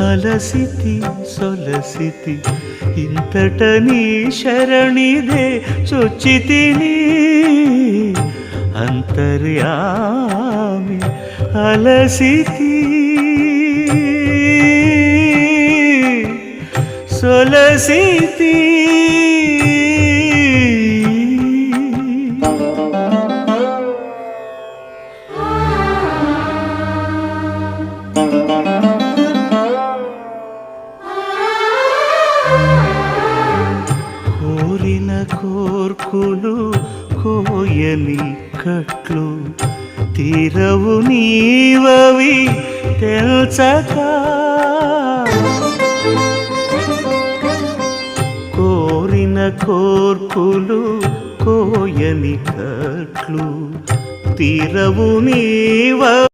అలసితి సొలసితి ఇంతట నీ శరణిదే చొచ్చితిని అంతర్యామి అలసితి సొలసితి కోరిన కోర్కులు కోయని కట్లు తీరవు నీవవి తెల్చక కోరిన కోర్కులు కోయని కట్లు తీరవు నీవవి